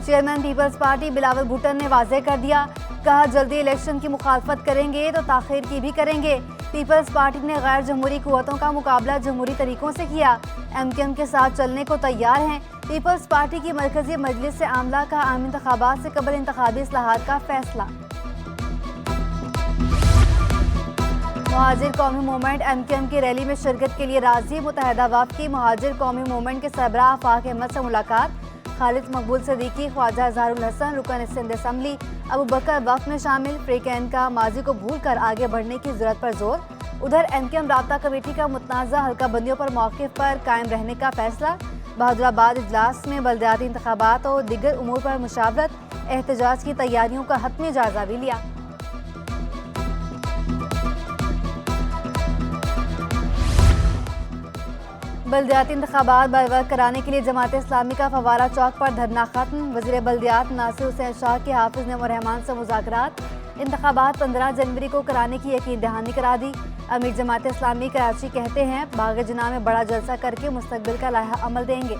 Chairman Peoples Party Bilawal Bhutto ने वाज़ेह कर दिया, कहा जल्दी इलेक्शन की मुखालफत करेंगे तो ताखीर की भी करेंगे। पीपल्स पार्टी ने गैर जमहूरी कुव्वतों का मुकाबला जमहूरी तरीकों से किया, MKM के साथ चलने को तैयार हैं। पीपल्स पार्टी की मरकजी मजलिस से आमला का आम इंतखाबात से कबल इंतखाबी इस्लाहात का फैसला। मुहाजिर कौमी मूवमेंट MKM की रैली में शिरकत के लिए राजी। मुत्तहदा वफ़द की मुहाजिर कौमी मूवमेंट के सरबराह आफाक अहमद से मुलाकात। खालिद मकबूल सदीकी, ख्वाजा अजहरुल हसन, रुकन सिंध असम्बली अबू बकर वफ़द में शामिल। फ्रीकैन का माजी को भूल कर आगे बढ़ने की जरूरत पर जोर। उधर MKM राब्ता कमेटी का मुतनाज़ा हल्का बंदियों पर मौक़िफ़ पर कायम रहने का फैसला। बहादुराबाद इजलास में बल्दियाती इंतखाबात और दिगर उमूर पर मुशावरत। एहतजाज की तैयारियों का हतमी जायजा भी लिया। बल्दियाती इंतखाबात बरवक्त कराने के लिए जमात इस्लामी का फवारा चौक पर धरना खत्म। वज़ीर बल्दियात नासिर हुसैन शाह के हाफिज नईम रहमान से मुज़ाकरात। इंतखाबात 15 जनवरी को कराने की यकीन दहानी करा दी। अमीर जमात इस्लामी कराची कहते हैं बाग जना में बड़ा जलसा करके मुस्तकबिल का लाहा अमल देंगे।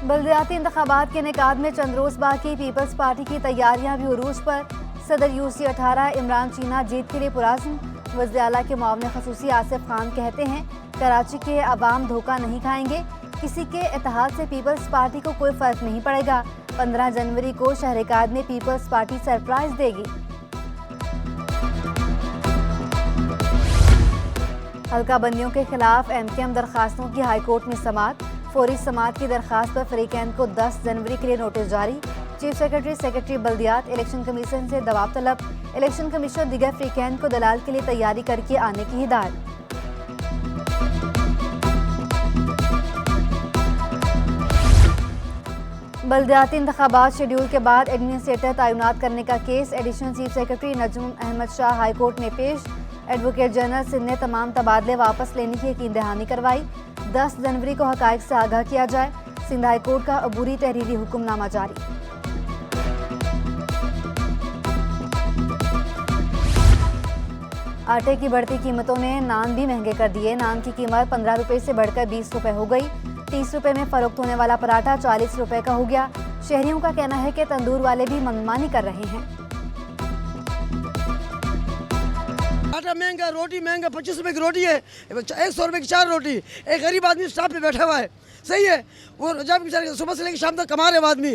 बल्दियाती इंतखाबात के इनेकाद में चंद रोज बाकी। पीपल्स पार्टी की तैयारियां भी उरूज पर। सदर UC 18 इमरान चीना जीत के लिए पुराज़्म। वज़ीर आला के मुआविन ख़ुसूसी आसिफ खान कहते हैं कराची के अवाम धोखा नहीं खाएंगे, किसी के इत्तेहाद से पीपल्स पार्टी को कोई फ़र्क नहीं पड़ेगा। 15 जनवरी को शहर-ए-काद में पीपल्स पार्टी सरप्राइज देगी। हल्का बंदियों के खिलाफ MKM दरखास्तों की हाईकोर्ट में समाअत। फौरी समाअत की दरखास्त पर फ्रीकैन को 10 जनवरी के लिए नोटिस जारी। चीफ सेक्रेटरी बल्दियात इलेक्शन कमीशन से दबाव तलब। इलेक्शन कमीशन दिगर फ्रीकैन को दलाल के लिए तैयारी करके आने की हिदायत। बल्दियाती इंतखाबात शेड्यूल के बाद एडमिनिस्ट्रेटर तैनात करने का केस। एडिशनल चीफ सेक्रेटरी नजम अहमद शाह हाईकोर्ट में पेश। एडवोकेट जनरल सिंध ने तमाम तबादले वापस लेने की यकीन दहानी करवाई। 10 जनवरी को हकाइक से आगाह किया जाए। सिंध हाईकोर्ट का अबूरी तहरीरी हुक्मनामा जारी। आटे की बढ़ती कीमतों ने नान भी महंगे कर दिए। नान की कीमत 15 रुपए से बढ़कर 20 रुपए हो गई। 30 रुपए में फरोख्त होने वाला पराठा 40 रुपए का हो गया। शहरियों का कहना है कि तंदूर वाले भी मनमानी कर रहे हैं। आटा महंगा, रोटी महंगा, 25 रुपए की रोटी है, 100 रुपए की 4 रोटी। एक गरीब आदमी स्टॉप पे बैठा हुआ है, सही है। वो जब बेचारे सुबह से लेकर शाम तक कमा रहे आदमी,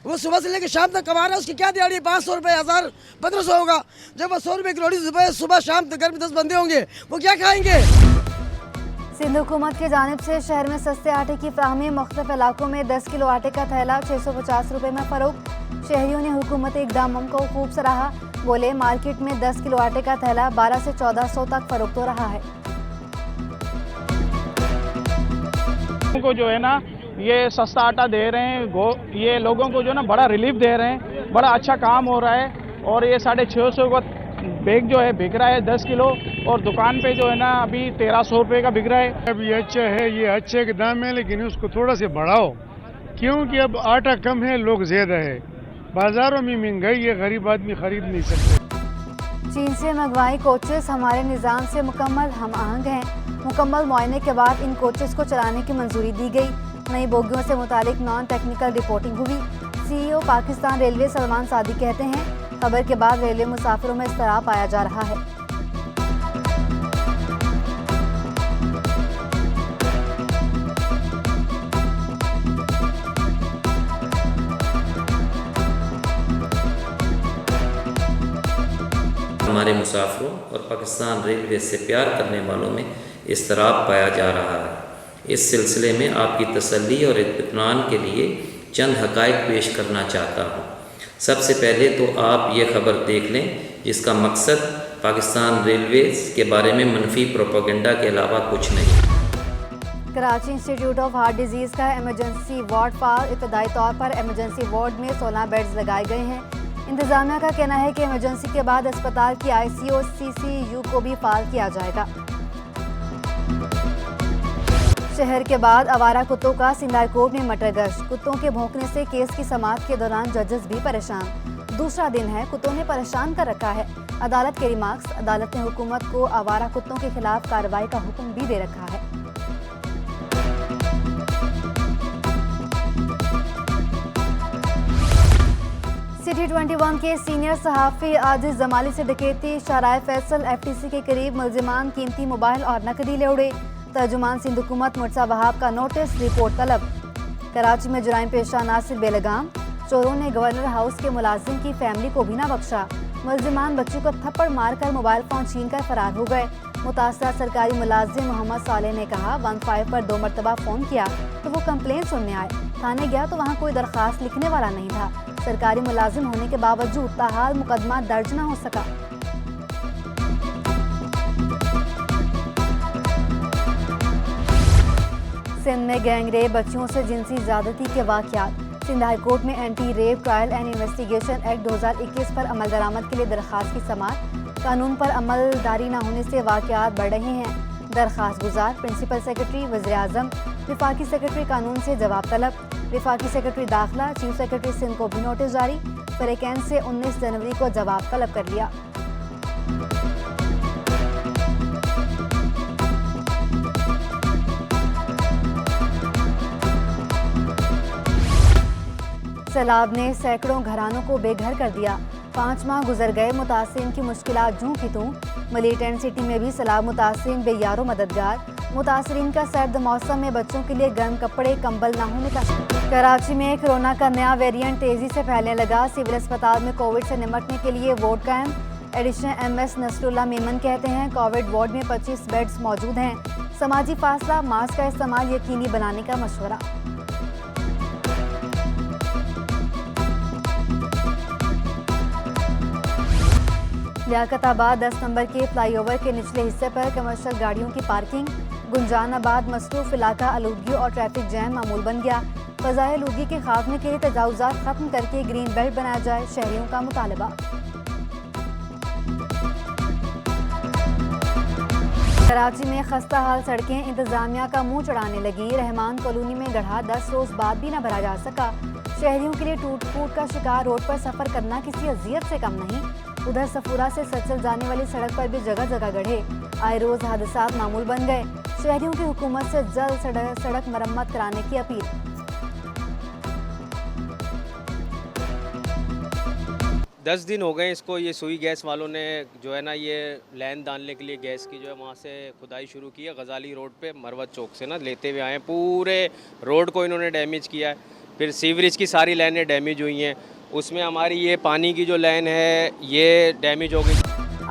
वो सुबह से लेकर शाम तक कमा रहा है, उसकी क्या दिहाड़ी 500 रुपए, 1000, 1500 होगा। जब वो 100 रुपए की रोटी सुबह शाम तक घर में 10 बंदे होंगे, वो क्या खाएंगे। सिंध हुकूमत की जानिब से शहर में सस्ते आटे की फ्राहमी। मुख्तलिफ इलाकों में 10 किलो आटे का थैला 650 रुपए में फरोख्त। शहरियों ने हुकूमती इक़दाम को खूब सराहा। बोले मार्केट में 10 किलो आटे का थैला 1200 से 1400 तक फरोख्त हो रहा है। को जो है ना ये सस्ता आटा दे रहे हैं, ये लोगों को जो ना बड़ा रिलीफ दे रहे हैं, बड़ा अच्छा काम हो रहा है। और ये 650 का बैग जो है बिक रहा है 10 किलो, और दुकान पे जो है ना अभी 1300 रुपये का बिक रहा है। अब ये अच्छा है, ये अच्छे के दाम है, लेकिन उसको थोड़ा से बढ़ाओ, क्योंकि अब आटा कम है, लोग ज्यादा है, बाजारों में महंगाई है, गरीब आदमी खरीद नहीं सकते। चीन से मंगवाई कोचेस हमारे निज़ाम से मुकम्मल हम आहंग हैं। मुकम्मल मुआयने के बाद इन कोचेस को चलाने की मंजूरी दी गई। नई बोगियों से मुतालिक नॉन टेक्निकल रिपोर्टिंग हुई। CEO पाकिस्तान रेलवे सलमान सादी कहते हैं खबर के बाद रेलवे मुसाफिरों में इज़्तिराब पाया जा रहा है। हमारे मुसाफिरों और पाकिस्तान रेलवे से प्यार करने वालों में इज़्तिराब पाया जा रहा है। इस सिलसिले में आपकी तसल्ली और इत्मीनान के लिए चंद हक़ाइक़ पेश करना चाहता हूँ। सबसे पहले तो आप ये खबर देख लें जिसका मकसद पाकिस्तान रेलवेज़ के बारे में मनफी प्रोपेगेंडा के अलावा कुछ नहीं। Karachi institute of heart disease का एमरजेंसी वार्ड फाल। इब्तदाई तौर पर एमरजेंसी वार्ड में 16 बेड्स लगाए गए हैं। इंतजामिया का कहना है कि इमरजेंसी के बाद अस्पताल की ICU और CCU को भी फाल किया जाएगा। शहर के बाद आवारा कुत्तों का सिंध हाई कोर्ट में मटरगश्त। कुत्तों के भौंकने से केस की समाअत के दौरान जजेस भी परेशान। दूसरा दिन है कुत्तों ने परेशान कर रखा है। अदालत के रिमार्क्स। अदालत ने हुकूमत को आवारा कुत्तों के खिलाफ कार्रवाई का हुक्म भी दे रखा है। T21 के सीनियर सहाफ़ी आजिज़ जमाली से डकैती, शाराय फैसल FTC के करीब मुलजिमान कीमती मोबाइल और नकदी ले उड़े। तर्जुमान सिंध हुकूमत मुर्तज़ा वहाब का नोटिस, रिपोर्ट तलब। कराची में जुराइम पेशा नासिर बेलगाम, चोरों ने गवर्नर हाउस के मुलाजिम की फैमिली को भी न बख्शा। मुलजिमान बच्चों को थप्पड़ मारकर मोबाइल फ़ोन छीन कर फरार हो गए। मुतासरा सरकारी मुलाजिम मोहम्मद सालेह ने कहा 15 पर 2 मरतबा फ़ोन किया तो वो कंप्लेंट सुनने आए। थाने गया तो वहाँ कोई दरख्वास्त लिखने वाला नहीं था। सरकारी मुलाजिम होने के बावजूद ताहाल मुकदमा दर्ज न हो सका। सिंध में गैंगरेप, बच्चियों से जिनसी ज़्यादती के वाक़यात। सिंध हाई कोर्ट में anti rape trial and investigation act 2021 पर अमल दरामद के लिए दरख्वास्त की समाअत। कानून पर अमलदारी न होने से वाक़यात बढ़ रहे हैं। दरख्वास्त गुजार, प्रिंसिपल सेक्रेटरी वज़ीर-ए-आज़म, विफाकी सेक्रेटरी कानून से जवाब तलब। विफाकी सेक्रेटरी दाखिला, चीफ सेक्रेटरी सिंध को भी नोटिस जारी। फरेकैन से 19 जनवरी को जवाब तलब कर लिया। सैलाब ने सैकड़ों घरानों को बेघर कर दिया। 5 माह गुजर गए, मुतासिरीन की मुश्किलात जूं की तूं। मिलिटेंट सिटी में भी सैलाब मुतासिरीन बेयारो मददगार। मुतासिरीन का सर्द मौसम में बच्चों के लिए गर्म कपड़े कंबल न होने का। कराची में कोरोना का नया वेरिएंट तेजी से फैलने लगा। सिविल अस्पताल में कोविड से निपटने के लिए वार्ड कायम। एडिशनल MS नसरुल्लाह मेमन कहते हैं कोविड वार्ड में 25 बेड्स मौजूद हैं। समाजी फासला, मास्क का इस्तेमाल यकीनी बनाने का मशवरा। लियाकताबाद 10 नंबर के फ्लाईओवर के निचले हिस्से पर कमर्शियल गाड़ियों की पार्किंग। गुंजानाबाद मसरूफ इलाका आलूदगी और ट्रैफिक जैम मामूल बन गया। फ़ज़ाई आलूदगी के खात्मे के लिए तजावुज़ात खत्म करके ग्रीन बेल्ट बनाया जाए, शहरियों का मुतालबा। कराची में खस्ता हाल सड़कें इंतजामिया का मुंह चढ़ाने लगी। रहमान कॉलोनी में गढ़ा 10 रोज बाद भी न भरा जा सका। शहरियों के लिए टूट फूट का शिकार रोड पर सफर करना किसी अजियत से कम नहीं। उधर सफूरा से सचल जाने वाली सड़क पर भी जगह जगह गड्ढे। आए रोज हादसात मामूल बन गए। शहरियों की हुकूमत से जल्द सड़क मरम्मत कराने की अपील। दस दिन हो गए इसको, ये सुई गैस वालों ने जो है ना ये लाइन डालने के लिए गैस की जो है वहाँ से खुदाई शुरू की है। गजाली रोड पे मरवत चौक से ना लेते हुए आए, पूरे रोड को इन्होंने डैमेज किया है। फिर सीवरेज की सारी लाइनें डैमेज हुई हैं, उसमें हमारी ये पानी की जो लाइन है ये डैमेज हो गई।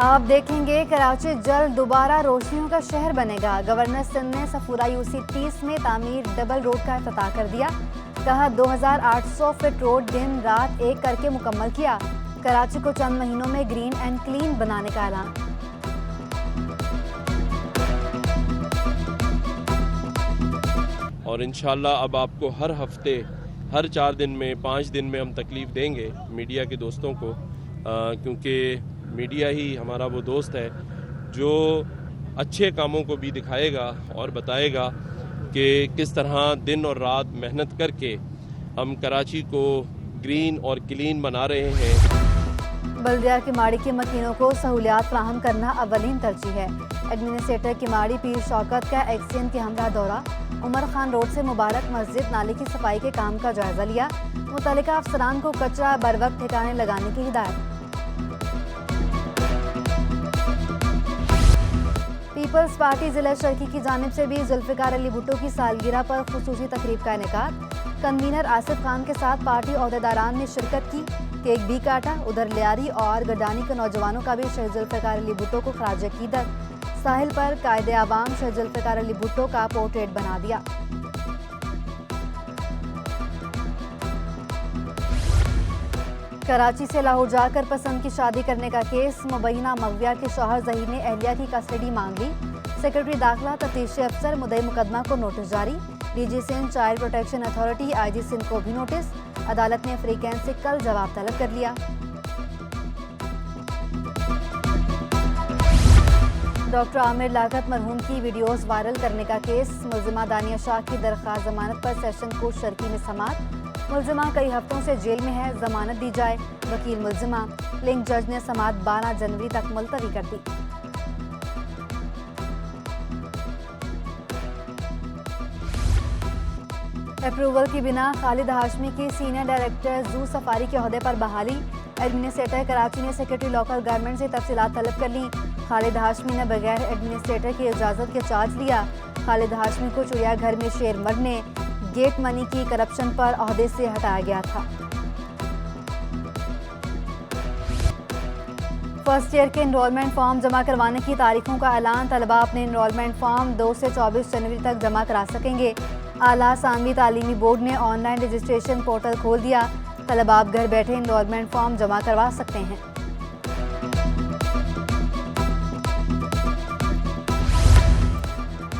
आप देखेंगे कराची जल्द दोबारा रोशनियों का शहर बनेगा। गवर्नर सिंध ने सफूरा UC 30 में तामीर डबल रोड का इफ्तिताह कर दिया। कहा 2800 फीट रोड दिन रात एक करके मुकम्मल किया। कराची को चंद महीनों में ग्रीन एंड क्लीन बनाने का ऐलान। और इंशाल्लाह अब आपको हर हफ्ते, हर 4 दिन में, 5 दिन में हम तकलीफ़ देंगे मीडिया के दोस्तों को, क्योंकि मीडिया ही हमारा वो दोस्त है जो अच्छे कामों को भी दिखाएगा और बताएगा कि किस तरह दिन और रात मेहनत करके हम कराची को ग्रीन और क्लीन बना रहे हैं। बल्दिया किमाड़ी के मकीनों को सहूलियात फराहम करना अवलीन तरजीह है। एडमिनिस्ट्रेटर किमाड़ी पीर शौकत का एक्सीएन के हमरा दौरा। उमर खान रोड से मुबारक मस्जिद नाले की सफाई के काम का जायजा लिया। मुतल्लिका अफसरान को कचरा बर वक्त ठिकाने लगाने की हिदायत। पीपल्स पार्टी जिला शर्की की जानिब से भी जुल्फ़िकार अली भुट्टो की सालगिरह पर खुसूसी तकरीब का इनेकाद। कन्वीनर आसिफ खान के साथ पार्टी ओहदेदारान ने शिरकत की, केक भी काटा। उधर लियारी और गडानी के नौजवानों का भी शहीद जुल्फ़िकार अली भुट्टो को खराज अकीदत। साहिल पर कायदे आवाम शहीद जुल्फ़िकार अली भुट्टो का पोर्ट्रेट बना दिया। कराची से लाहौर जाकर पसंद की शादी करने का केस। मुबैना मगविया के शौहर जहीर ने अहलिया की कस्टडी मांग ली। सेक्रेटरी दाखिला तफ्तीशी अफसर मुद्दई मुकदमा को नोटिस जारी। DG Sindh child protection authority IG Sindh को भी नोटिस। अदालत ने फ्रीकैन से कल जवाब तलब कर लिया। डॉक्टर आमिर लाकत मरहूम की वीडियोस वायरल करने का केस। मुलजिमा दानिया शाह की दरख्वास्त जमानत पर सेशन कोर्ट शर्की में समाअत। मुलजिमा कई हफ्तों से जेल में है, जमानत दी जाए। वकील मुलजिमा। लिंक जज ने समाअत 12 जनवरी तक मुलतवी कर दी। अप्रूवल की बिना खालिद हाशमी की सीनियर डायरेक्टर जू सफारी के ओहदे पर बहाली। एडमिनिस्ट्रेटर कराची ने सेक्रेटरी लोकल गवर्नमेंट से तफसीलात तलब कर ली। खालिद हाशमी ने बगैर एडमिनिस्ट्रेटर की इजाज़त के चार्ज लिया। खालिद हाशमी को चिड़ियाघर में शेर मरने, गेट मनी की करप्शन पर ओहदे से हटाया गया था। फर्स्ट ईयर के एनरोलमेंट फॉर्म जमा करवाने की तारीखों का ऐलान। तलबा अपने एनरोलमेंट फॉर्म 2 से 24 जनवरी तक जमा करा सकेंगे। आला सानवी तालीमी बोर्ड ने ऑनलाइन रजिस्ट्रेशन पोर्टल खोल दिया। तलबा आप घर बैठे एनरोलमेंट फॉर्म जमा करवा सकते हैं।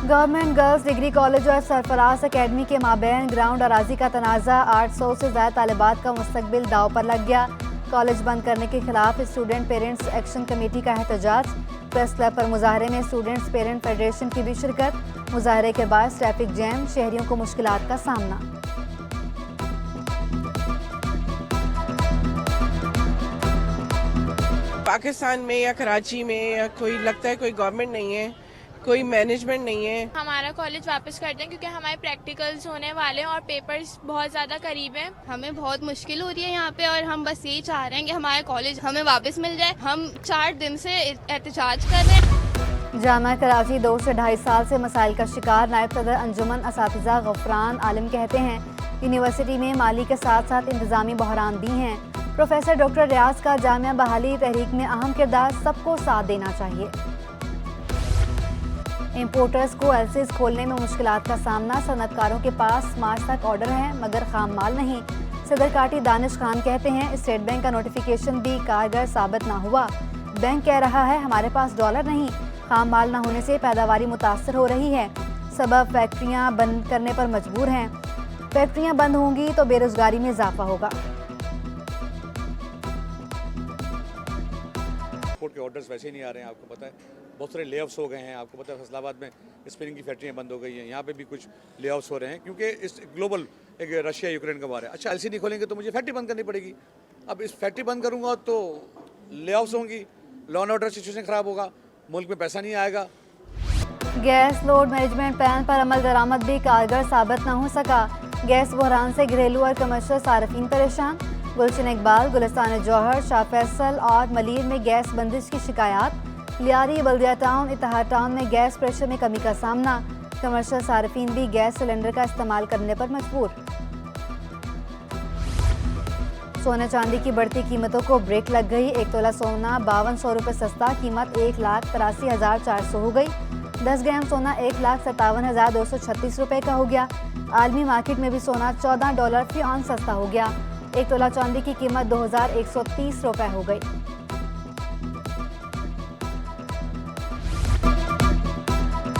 गवर्नमेंट गर्ल्स डिग्री कॉलेज और सरफराज एकेडमी के माबैन ग्राउंड अराजी का तनाज़ा। 800 से ज़्यादा तालिबात का मुस्तकबिल दाव पर लग गया। कॉलेज बंद करने के खिलाफ स्टूडेंट पेरेंट्स एक्शन कमेटी का एहतजाज। प्रेस क्लब पर मुजाहरे में स्टूडेंट्स पेरेंट फेडरेशन की भी शिरकत। मुजाहरे के बाद ट्रैफिक जैम, शहरियों को मुश्किलात का सामना। पाकिस्तान में या कराची में या कोई लगता है कोई गवर्नमेंट नहीं है, कोई मैनेजमेंट नहीं है। हमारा कॉलेज वापस कर दें क्योंकि हमारे प्रैक्टिकल्स होने वाले हैं और पेपर्स बहुत ज़्यादा करीब हैं। हमें बहुत मुश्किल हो रही है यहाँ पे और हम बस यही चाह रहे हैं कि हमारा कॉलेज हमें वापस मिल जाए। हम 4 दिन से एहतजाज कर रहे हैं। जामा कराची 2 से 2.5 साल से मसाइल का शिकार। नायब सदर अंजुमन असातिज़ा गफरान आलिम कहते हैं यूनिवर्सिटी में माली के साथ साथ इंतजामी बहरान भी हैं। प्रोफेसर डॉक्टर रियाज का जामिया बहाली तहरीक में अहम किरदार, सबको साथ देना चाहिए। इम्पोर्टर्स को एलसीज खोलने में मुश्किलात का सामना। सनतकारों के पास मार्च तक ऑर्डर है मगर खाम माल नहीं। सदर काटी दानिश खान कहते हैं स्टेट बैंक का नोटिफिकेशन भी कारगर साबित ना हुआ। बैंक कह रहा है हमारे पास डॉलर नहीं। खाम माल ना होने से पैदावारी मुतासर हो रही है। सबब फैक्ट्रियां बंद करने पर मजबूर हैं। फैक्ट्रियां बंद होंगी तो बेरोजगारी में इजाफा होगा। के ऑर्डर्स वैसे ही नहीं आ रहे हैं। आपको पता है बहुत सारे लेऑफ्स हो गए हैं। आपको पता है फैसलाबाद में स्पिनिंग की फैक्ट्रियां बंद हो गई हैं। यहाँ पे भी कुछ लेऑफ्स हो रहे हैं क्योंकि इस ग्लोबल एक रशिया यूक्रेन का वार है। अच्छा एलसी नहीं खोलेंगे तो मुझे फैक्ट्री बंद करनी पड़ेगी। अब इस फैक्ट्री बंद करूँगा तो लेऑफ्स होंगी, लॉ एंड ऑर्डर सिचुएशन ख़राब होगा, मुल्क में पैसा नहीं आएगा। गैस लोड मैनेजमेंट प्लान पर अमल दरामद भी कारगर साबित न हो सका। गैस बहरान से घरेलू और कमर्शियल सार्फिन परेशान। गुलशन इकबाल, गुलिस्तान जौहर, शाह फैसल और मलीर में गैस बंदिश की शिकायत। लियारी, बल्दिया टाउन, इत्तेहाद टाउन में गैस प्रेशर में कमी का सामना। कमर्शियल सार्फिन भी गैस सिलेंडर का इस्तेमाल करने पर मजबूर। सोने चांदी की बढ़ती कीमतों को ब्रेक लग गई। 1 तोला सोना 5200 रुपये सस्ता, कीमत 1,83,400 हो गई। 10 ग्राम सोना 1,57,236 रुपये का हो गया। आलमी मार्केट में भी सोना $14 फी ऑन सस्ता हो गया। 1 तोला चांदी की कीमत 2,130 रुपये हो गई।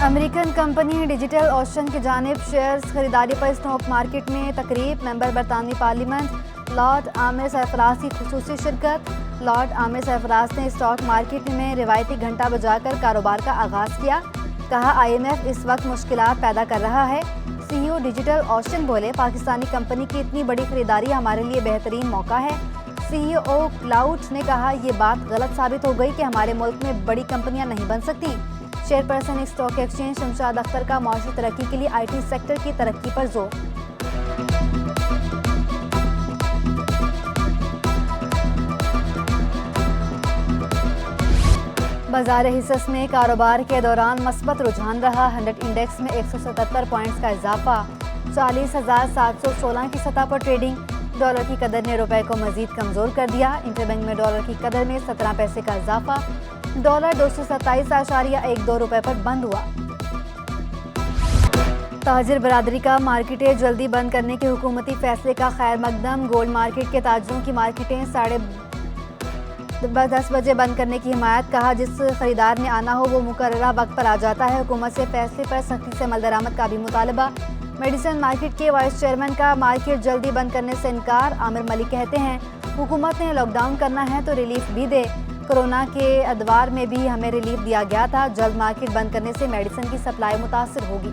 अमेरिकन कंपनी डिजिटल ओशन की जानिब शेयर्स खरीदारी पर स्टॉक मार्केट में तकरीब। मेंबर बरतानवी पार्लियामेंट लॉर्ड आमिर सरफराज की खुसूसी शिरकत। लॉर्ड आमिर सरफराज ने स्टॉक मार्केट में रिवायती घंटा बजाकर कारोबार का आगाज़ किया। कहा IMF इस वक्त मुश्किलात पैदा कर रहा है। CEO डिजिटल ओशन बोले पाकिस्तानी कंपनी की इतनी बड़ी खरीदारी हमारे लिए बेहतरीन मौका है। CEO क्लाउड ने कहा ये बात गलत साबित हो गई कि हमारे मुल्क में बड़ी कंपनियां नहीं बन सकती। Chairperson stock exchange Shamshad Akhtar का मौसमी तरक्की के लिए IT सेक्टर की तरक्की पर जोर। बाजार हिस्स में कारोबार के दौरान मस्बत रुझान रहा। 100 इंडेक्स में 177 पॉइंट्स का इजाफा। 40,716 की सतह पर ट्रेडिंग। डॉलर की कदर ने रुपए को मजीद कमजोर कर दिया। इंटरबैंक में डॉलर की कदर में 17 पैसे का इजाफा। डॉलर 227.12 रुपए पर बंद हुआ। ताजिर बरादरी का मार्केटें जल्दी बंद करने के हुकूमती फैसले का खैर मकदम। गोल्ड मार्केट के ताजरों की मार्केटें 10:30 बजे बंद करने की हिमायत। कहा जिस खरीदार ने आना हो वो मुकर्ररा वक्त पर आ जाता है। हुकूमत से फैसले पर सख्ती से अमल दरामद का भी मुतालबा। मेडिसिन मार्केट के वाइस चेयरमैन का मार्केट जल्दी बंद करने से इनकार। आमिर मलिक कहते हैं हुकूमत ने लॉकडाउन करना है तो रिलीफ भी दे। कोरोना के अदवार में भी हमें रिलीफ दिया गया था। जल्द मार्केट बंद करने से मेडिसिन की सप्लाई मुतासर होगी।